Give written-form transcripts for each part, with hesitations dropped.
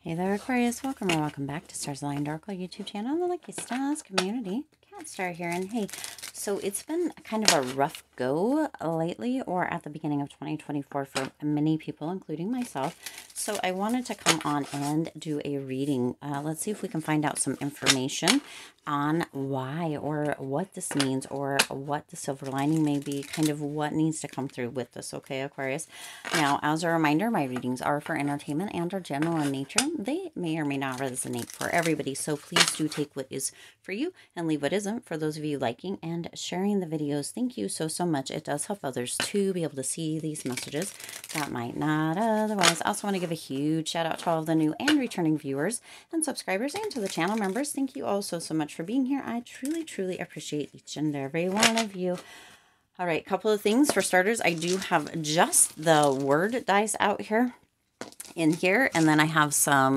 Hey there, Aquarius. Welcome or welcome back to Stars Aligned Oracle YouTube channel, the Lucky Stars community. Cat Star here, and hey, so it's been kind of a rough go lately, or at the beginning of 2024 for many people, including myself. So I wanted to come on and do a reading. Let's see if we can find out some information on why or what this means or what the silver lining may be, kind of what needs to come through with this, okay, Aquarius? Now, as a reminder, my readings are for entertainment and are general in nature. They may or may not resonate for everybody, so please do take what is for you and leave what isn't. For those of you liking and sharing the videos, thank you so much. It does help others to be able to see these messages that might not otherwise. I also want to give a huge shout out to all of the new and returning viewers and subscribers, and to the channel members. Thank you all so much for being here. I truly appreciate each and every one of you. All right, couple of things. For starters, I do have just the word dice out here in here, and then I have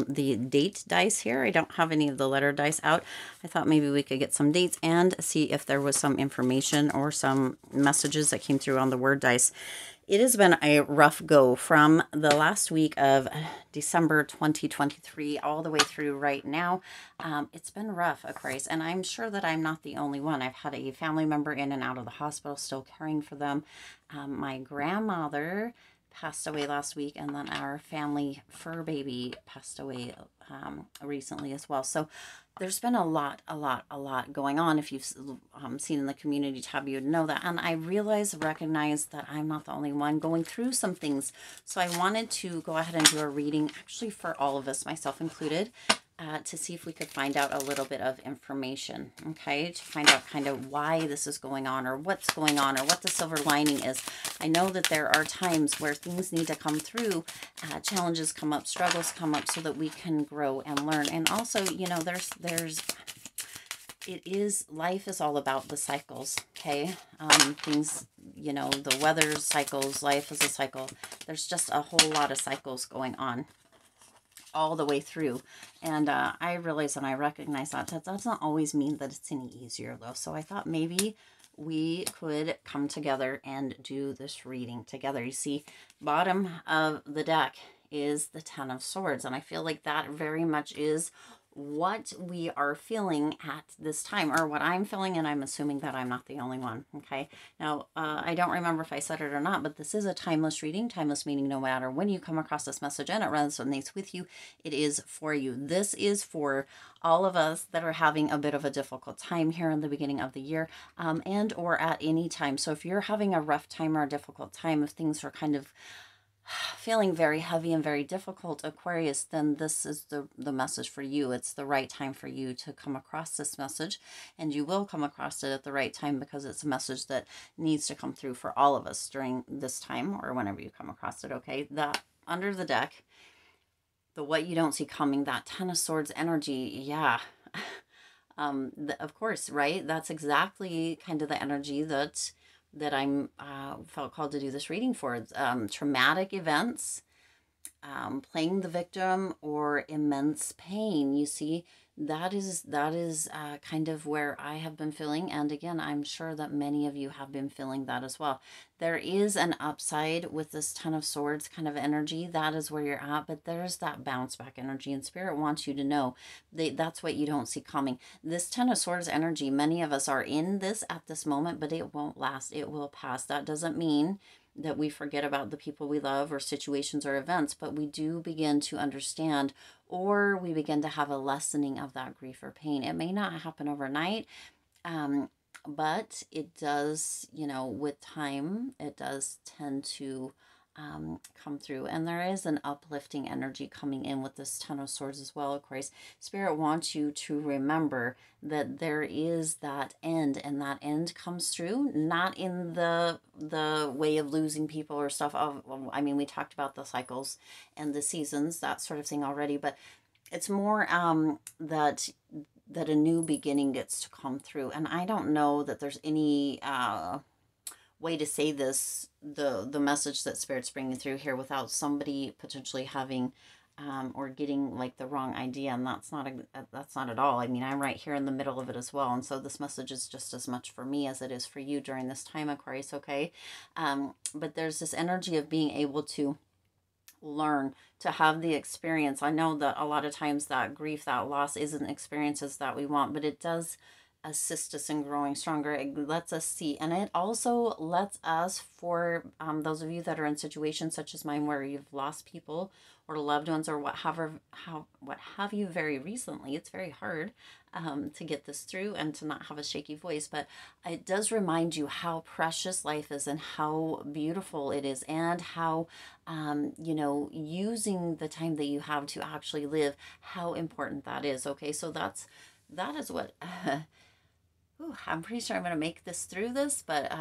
the date dice here. I don't have any of the letter dice out. I thought maybe we could get some dates and see if there was some information or some messages that came through on the word dice. It has been a rough go from the last week of December 2023 all the way through right now. It's been rough, Aquarius, and I'm sure that I'm not the only one. I've had a family member in and out of the hospital, still caring for them. My grandmother passed away last week, and then our family fur baby passed away recently as well. So there's been a lot going on. If you've seen in the community tab, you'd know that. And I recognize that I'm not the only one going through some things. So I wanted to go ahead and do a reading, actually for all of us, myself included, to see if we could find out a little bit of information, okay? To find out kind of why this is going on, or what's going on, or what the silver lining is. I know that there are times where things need to come through, challenges come up, struggles come up, so that we can grow and learn. And also, you know, life is all about the cycles, okay? Things, you know, the weather cycles, life is a cycle. There's just a whole lot of cycles going on all the way through, and I realize and I recognize that doesn't always mean that it's any easier, though. So I thought maybe we could come together and do this reading together. You see, bottom of the deck is the Ten of Swords, and I feel like that very much is what we are feeling at this time, or what I'm feeling, and I'm assuming that I'm not the only one, okay? Now, I don't remember if I said it or not, but this is a timeless reading. Timeless meaning no matter when you come across this message and it resonates with you, it is for you. This is for all of us that are having a bit of a difficult time here in the beginning of the year, and or at any time. So if you're having a rough time or a difficult time, if things are kind of feeling very heavy and very difficult, Aquarius, then this is the message for you. It's the right time for you to come across this message, and you will come across it at the right time, because it's a message that needs to come through for all of us during this time, or whenever you come across it, okay? That under the deck, the what you don't see coming, that Ten of Swords energy, yeah. Of course, right? That's exactly kind of the energy that I'm felt called to do this reading for. Traumatic events, playing the victim, or immense pain. You see, that is kind of where I have been feeling, and again, I'm sure that many of you have been feeling that as well. There is an upside with this Ten of Swords kind of energy. That is where you're at, but there's that bounce back energy, and Spirit wants you to know that's what you don't see coming. This Ten of Swords energy, many of us are in this at this moment, but it won't last. It will pass. That doesn't mean that we forget about the people we love or situations or events, but we do begin to understand, or we begin to have a lessening of that grief or pain. It may not happen overnight, but it does, you know, with time, it does tend to come through. And there is an uplifting energy coming in with this Ten of Swords as well, Aquarius. Spirit wants you to remember that there is that end, and that end comes through, not in the way of losing people or stuff. I mean, we talked about the cycles and the seasons, that sort of thing already, but it's more that a new beginning gets to come through. And I don't know that there's any way to say this, the message that Spirit's bringing through here, without somebody potentially having or getting like the wrong idea. And that's not at all. I mean, I'm right here in the middle of it as well, and so this message is just as much for me as it is for you during this time, Aquarius, okay? But there's this energy of being able to learn, to have the experience. I know that a lot of times that grief, that loss isn't experiences that we want, but it does assist us in growing stronger. It lets us see, and it also lets us, for those of you that are in situations such as mine where you've lost people or loved ones or what have you very recently, it's very hard to get this through and to not have a shaky voice, but it does remind you how precious life is and how beautiful it is, and how you know, using the time that you have to actually live, how important that is. Okay, so that is what I'm pretty sure I'm going to make this through this, but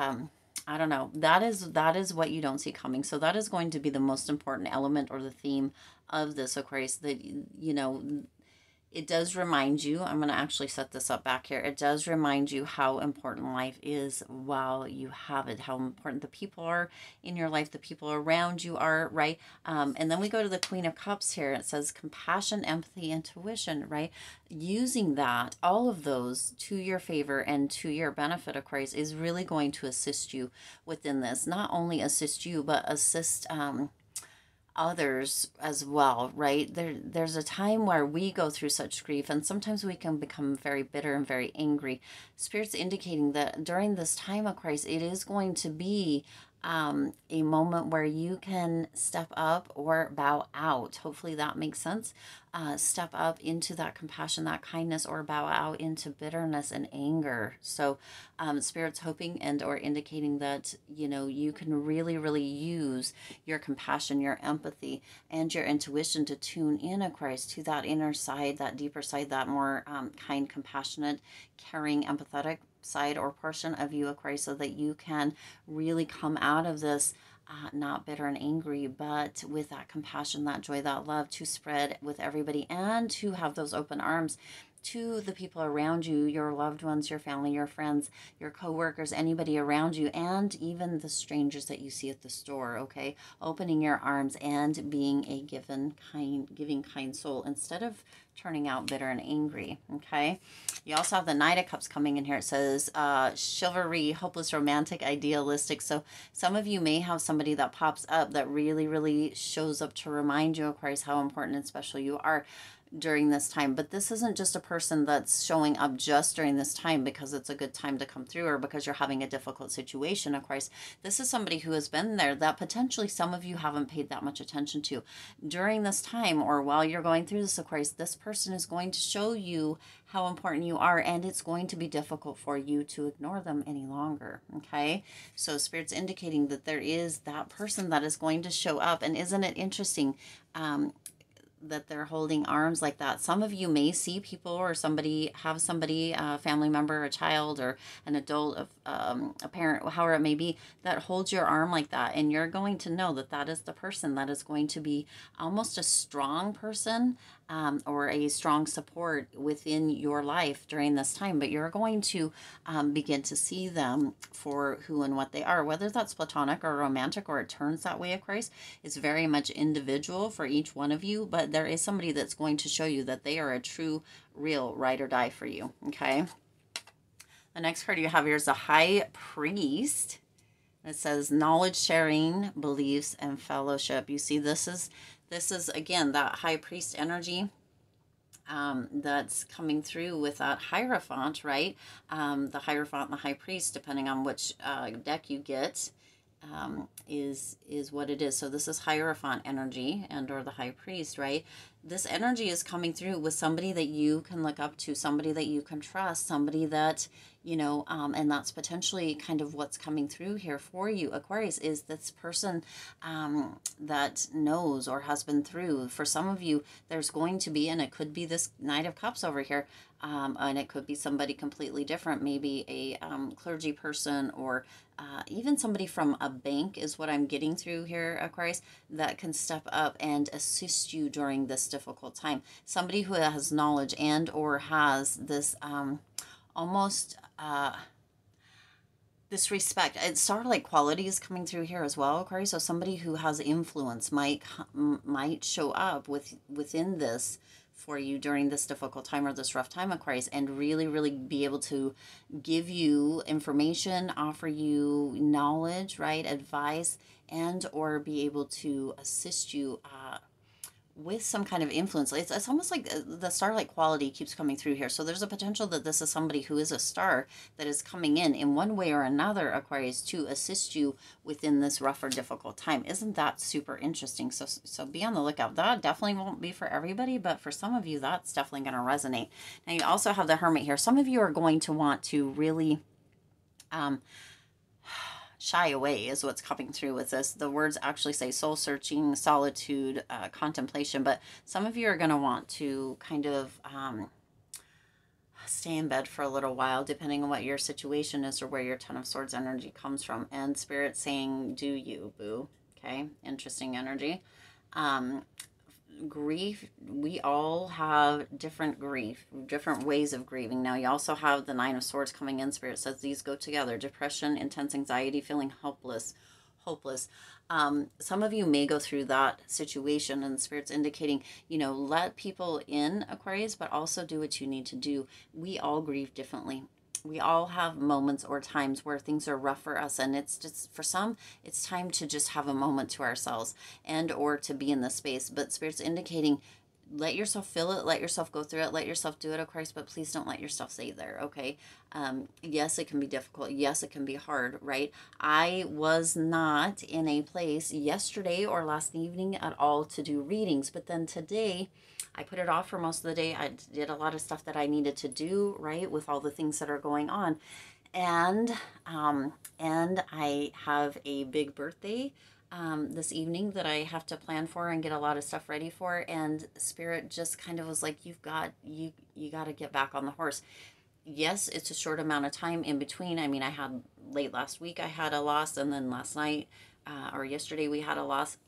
I don't know. That is what you don't see coming. So that is going to be the most important element or the theme of this, Aquarius, that, you know, it does remind you, I'm going to actually set this up back here. It does remind you how important life is while you have it, how important the people are in your life, the people around you are, right? And then we go to the Queen of Cups here. It says compassion, empathy, intuition, right? Using that, all of those to your favor and to your benefit, Aquarius, is really going to assist you within this. Not only assist you, but assist others as well, right? There's a time where we go through such grief, and sometimes we can become very bitter and very angry. Spirit's indicating that during this time, Aquarius, it is going to be a moment where you can step up or bow out. Hopefully that makes sense. Step up into that compassion, that kindness, or bow out into bitterness and anger. So Spirit's hoping and or indicating that, you know, you can really, really use your compassion, your empathy, and your intuition to tune in, Aquarius, to that inner side, that deeper side, that more kind, compassionate, caring, empathetic side or portion of you, Aquarius, so that you can really come out of this not bitter and angry, but with that compassion, that joy, that love to spread with everybody, and to have those open arms to the people around you, your loved ones, your family, your friends, your co-workers, anybody around you, and even the strangers that you see at the store. Okay, opening your arms and being a giving kind soul instead of turning out bitter and angry. Okay, you also have the Knight of Cups coming in here. It says chivalry, hopeless, romantic, idealistic. So some of you may have somebody that pops up that really, really shows up to remind you, Aquarius, how important and special you are during this time. But this isn't just a person that's showing up just during this time because it's a good time to come through or because you're having a difficult situation, Aquarius. This is somebody who has been there that potentially some of you haven't paid that much attention to during this time, or while you're going through this, Aquarius. This person is going to show you how important you are, and it's going to be difficult for you to ignore them any longer. Okay, so Spirit's indicating that there is that person that is going to show up. And isn't it interesting that they're holding arms like that? Some of you may see people or have somebody, a family member, a child, or an adult, a parent, however it may be, that holds your arm like that, and you're going to know that that is the person that is going to be almost a strong person, or a strong support within your life during this time. But you're going to begin to see them for who and what they are, whether that's platonic or romantic, or it turns that way, Aquarius. It's very much individual for each one of you, but there is somebody that's going to show you that they are a true, real ride or die for you. Okay, the next card you have here is the High Priest. It says knowledge sharing, beliefs, and fellowship. You see, this is again that High Priest energy that's coming through with that Hierophant, right? The Hierophant and the High Priest, depending on which deck you get, is what it is. So this is Hierophant energy and or the High Priest, right? This energy is coming through with somebody that you can look up to, somebody that you can trust, somebody that, you know, and that's potentially kind of what's coming through here for you, Aquarius, is this person that knows or has been through. For some of you, there's going to be, and it could be this Knight of Cups over here, and it could be somebody completely different, maybe a clergy person, or even somebody from a bank is what I'm getting through here, Aquarius, that can step up and assist you during this difficult time. Somebody who has knowledge and or has this almost this respect and star-like quality is coming through here as well, Aquarius. So somebody who has influence might show up within this for you during this difficult time or this rough time, Aquarius, and really be able to give you information, offer you knowledge, right, advice, and or be able to assist you with some kind of influence. It's almost like the starlight quality keeps coming through here. So there's a potential that this is somebody who is a star that is coming in one way or another, Aquarius, to assist you within this rough or difficult time. Isn't that super interesting? So be on the lookout. That definitely won't be for everybody, but for some of you, that's definitely going to resonate. Now you also have the Hermit here. Some of you are going to want to really shy away is what's coming through with this. The words actually say soul searching, solitude, contemplation, but some of you are going to want to kind of stay in bed for a little while, depending on what your situation is or where your Ten of Swords energy comes from. And Spirit saying, do you, boo. Okay, interesting energy. Grief, we all have different grief, different ways of grieving. Now you also have the Nine of Swords coming in. Spirit says these go together: depression, intense anxiety, feeling hopeless. Some of you may go through that situation, and Spirit's indicating, you know, let people in, Aquarius, but also do what you need to do. We all grieve differently. We all have moments or times where things are rough for us, and it's just, for some, it's time to just have a moment to ourselves and or to be in the space. But Spirit's indicating, let yourself feel it, let yourself go through it, let yourself do it, Aquarius, but please don't let yourself stay there, okay? Yes, it can be difficult. Yes, it can be hard, right? I was not in a place yesterday or last evening at all to do readings, but then today I put it off for most of the day. I did a lot of stuff that I needed to do, right, with all the things that are going on. And I have a big birthday this evening that I have to plan for and get a lot of stuff ready for. And Spirit just kind of was like, you got to get back on the horse. Yes, it's a short amount of time in between. I mean, I had late last week, I had a loss, and then last night or yesterday we had a loss.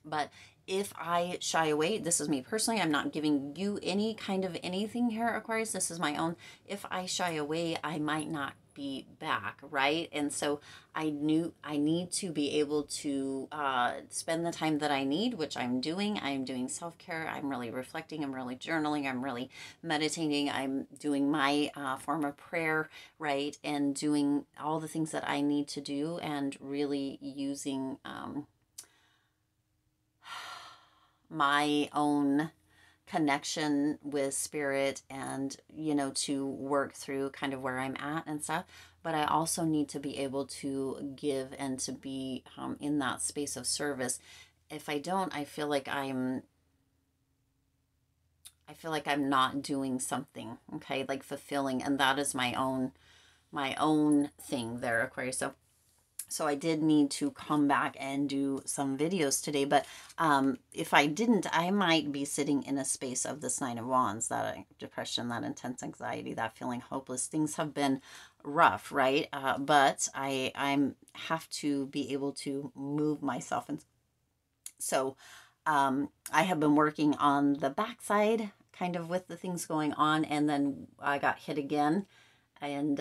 But if I shy away, this is me personally, I'm not giving you any kind of anything here, Aquarius. This is my own. If I shy away, I might not be back, right? And so I knew I need to be able to spend the time that I need, which I'm doing. I'm doing self-care. I'm really reflecting. I'm really journaling. I'm really meditating. I'm doing my form of prayer, right? And doing all the things that I need to do, and really using my own connection with Spirit, and, you know, to work through kind of where I'm at and stuff. But I also need to be able to give and to be in that space of service. If I don't, I feel like I'm not doing something, okay, like fulfilling, and that is my own thing there, Aquarius. So I did need to come back and do some videos today, but if I didn't, I might be sitting in a space of this Nine of Wands, that depression, that intense anxiety, that feeling hopeless. Things have been rough, right? But I have to be able to move myself. And so I have been working on the backside kind of with the things going on, and then I got hit again. And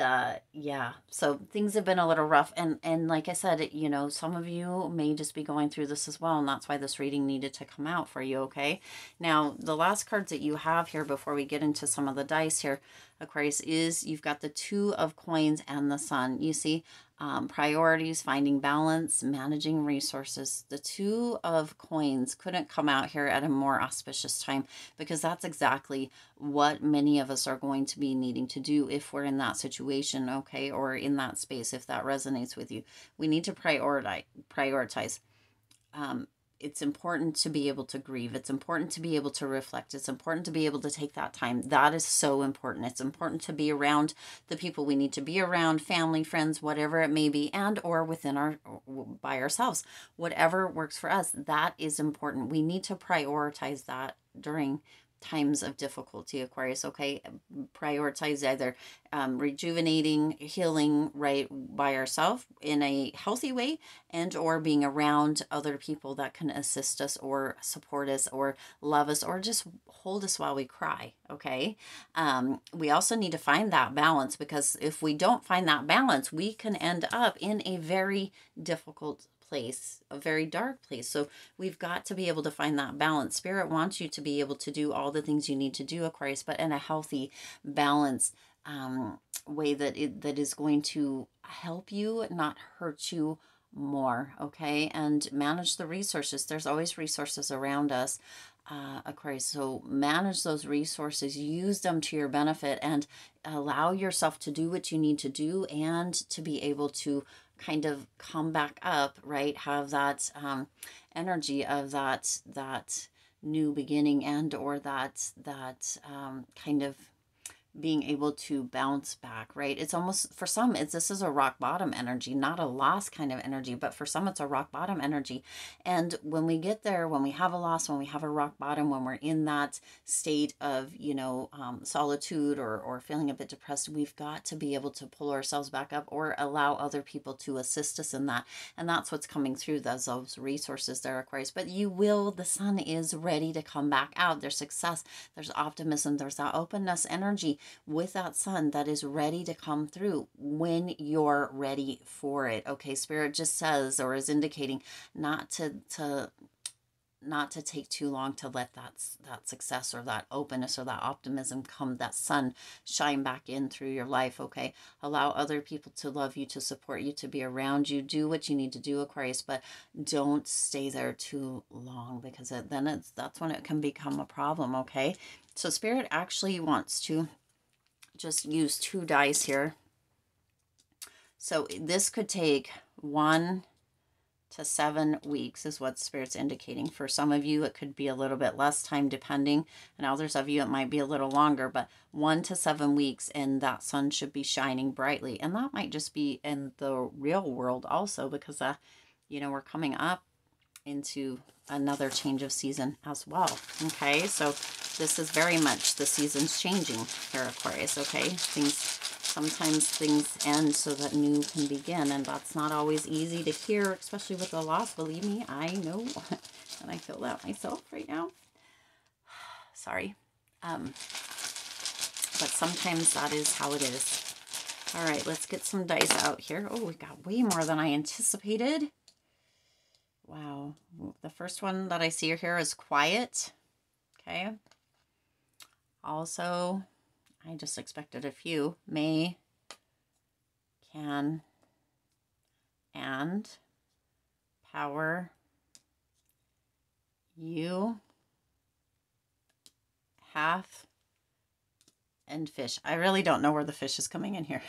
yeah, so things have been a little rough, and like I said, you know, some of you may just be going through this as well, and that's why this reading needed to come out for you. Okay, now the last cards that you have here before we get into some of the dice here, Aquarius, is you've got the Two of Coins and the Sun. You see, priorities, finding balance, managing resources. The Two of Coins couldn't come out here at a more auspicious time, because that's exactly what many of us are going to be needing to do if we're in that situation, okay, or in that space, if that resonates with you. We need to prioritize. It's important to be able to grieve. It's important to be able to reflect. It's important to be able to take that time. That is so important. It's important to be around the people we need to be around, family, friends, whatever it may be, and or within by ourselves, whatever works for us. That is important. We need to prioritize that during times of difficulty, Aquarius, okay? Prioritize either rejuvenating, healing, right, by ourselves in a healthy way, and or being around other people that can assist us or support us or love us or just hold us while we cry, okay? We also need to find that balance, because if we don't find that balance, we can end up in a very difficult place, a very dark place. So we've got to be able to find that balance. Spirit wants you to be able to do all the things you need to do, Aquarius, but in a healthy, balanced way that is going to help you, not hurt you more, okay? And manage the resources. There's always resources around us, Aquarius. So manage those resources, use them to your benefit, and allow yourself to do what you need to do, and to be able to kind of come back up, right? Have that energy of that new beginning, and or that kind of being able to bounce back, right? It's almost, for some, this is a rock bottom energy, not a loss kind of energy, but for some it's a rock bottom energy. And when we get there, when we have a loss, when we have a rock bottom, when we're in that state of, solitude or feeling a bit depressed, we've got to be able to pull ourselves back up, or allow other people to assist us in that. And that's what's coming through those resources there, Aquarius. But the sun is ready to come back out. There's success, there's optimism, there's that openness energy with that sun that is ready to come through when you're ready for it. Okay, Spirit just says, or is indicating, not to take too long to let that success or that openness or that optimism come, that sun shine back in through your life, okay? Allow other people to love you, to support you, to be around you. Do what you need to do, Aquarius, but don't stay there too long, because that's when it can become a problem, okay? So Spirit actually wants to just use 2 dice here. So this could take 1 to 7 weeks is what Spirit's indicating. For some of you, it could be a little bit less time depending, and others of you, it might be a little longer, but 1 to 7 weeks, and that sun should be shining brightly. And that might just be in the real world also, because, we're coming up into another change of season as well, okay? So this is very much the season's changing here, Aquarius, okay? Sometimes things end so that new can begin, and that's not always easy to hear, especially with the loss. Believe me, I know, and I feel that myself right now. Sorry. But sometimes that is how it is. All right, let's get some dice out here. Oh, we got way more than I anticipated. Wow. The first one that I see here is quiet. Okay. Also, I just expected a few. May, can, and, power, you, half, and fish. I really don't know where the fish is coming in here.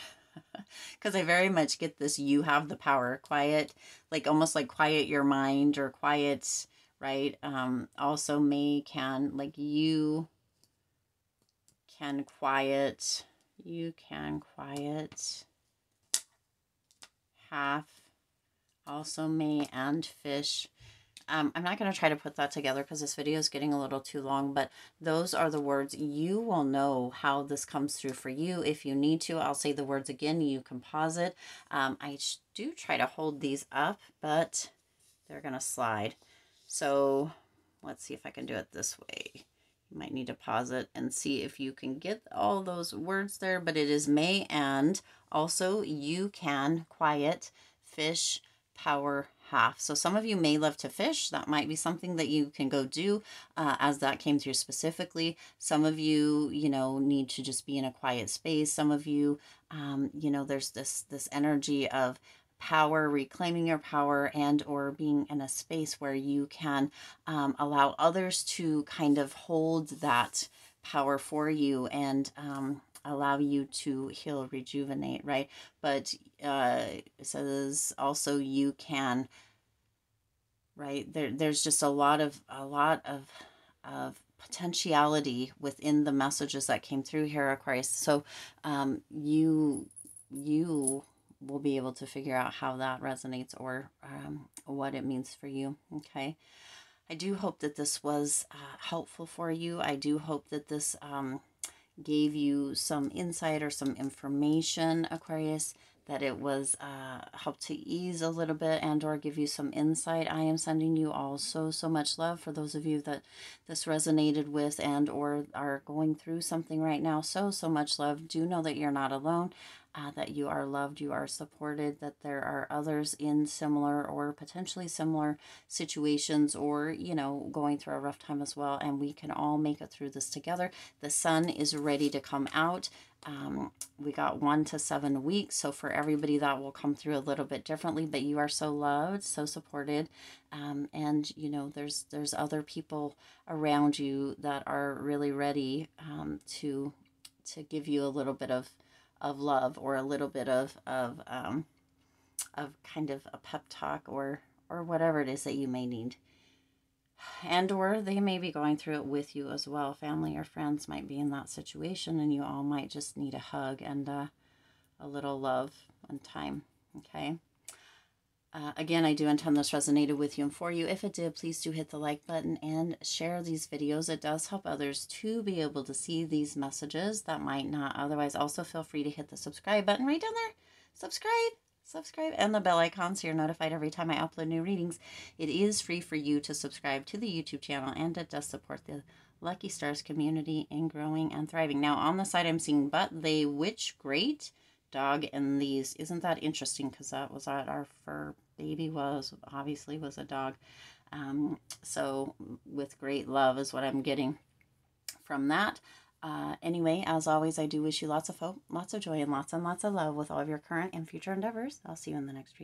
Because I very much get this, you have the power. Quiet, like almost like quiet your mind, or quiet, right? Also may, can, like you can quiet half, also may, and fish. I'm not going to try to put that together because this video is getting a little too long, but those are the words. You will know how this comes through for you if you need to. I'll say the words again. You can pause it. I do try to hold these up, but they're going to slide. So let's see if I can do it this way. You might need to pause it and see if you can get all those words there, but it is may, and also you can, quiet, fish, power, half. So some of you may love to fish. That might be something that you can go do as that came through specifically. Some of you, need to just be in a quiet space. Some of you, there's this energy of power, reclaiming your power, and or being in a space where you can allow others to kind of hold that power for you, and allow you to heal, rejuvenate, right? But it says also you can, right? There's just a lot of potentiality within the messages that came through here, Aquarius. So you will be able to figure out how that resonates, or what it means for you, okay? I do hope that this was helpful for you. I do hope that this gave you some insight or some information, Aquarius, that it was helped to ease a little bit and or give you some insight. I am sending you all so much love. For those of you that this resonated with and or are going through something right now, so much love. Do know that you're not alone, that you are loved, you are supported, that there are others in similar or potentially similar situations, or, you know, going through a rough time as well, and we can all make it through this together. The sun is ready to come out. We got 1 to 7 weeks, so for everybody that will come through a little bit differently, but you are so loved, so supported, and you know, there's other people around you that are really ready to give you a little bit of love, or a little bit of kind of a pep talk, or whatever it is that you may need. And or they may be going through it with you as well. Family or friends might be in that situation, and you all might just need a hug and a little love and time. Okay. Again, I do intend this resonated with you and for you. If it did, please do hit the like button and share these videos. It does help others to be able to see these messages that might not otherwise. Also, feel free to hit the subscribe button right down there. Subscribe, and the bell icon so you're notified every time I upload new readings. It is free for you to subscribe to the YouTube channel, and it does support the Lucky Stars community in growing and thriving. Now, on the side, I'm seeing but they, which great dog, and these. Isn't that interesting? Because that was what our fur baby was, obviously was a dog. So with great love is what I'm getting from that. Anyway, as always, I do wish you lots of hope, lots of joy, and lots of love with all of your current and future endeavors. I'll see you in the next reading.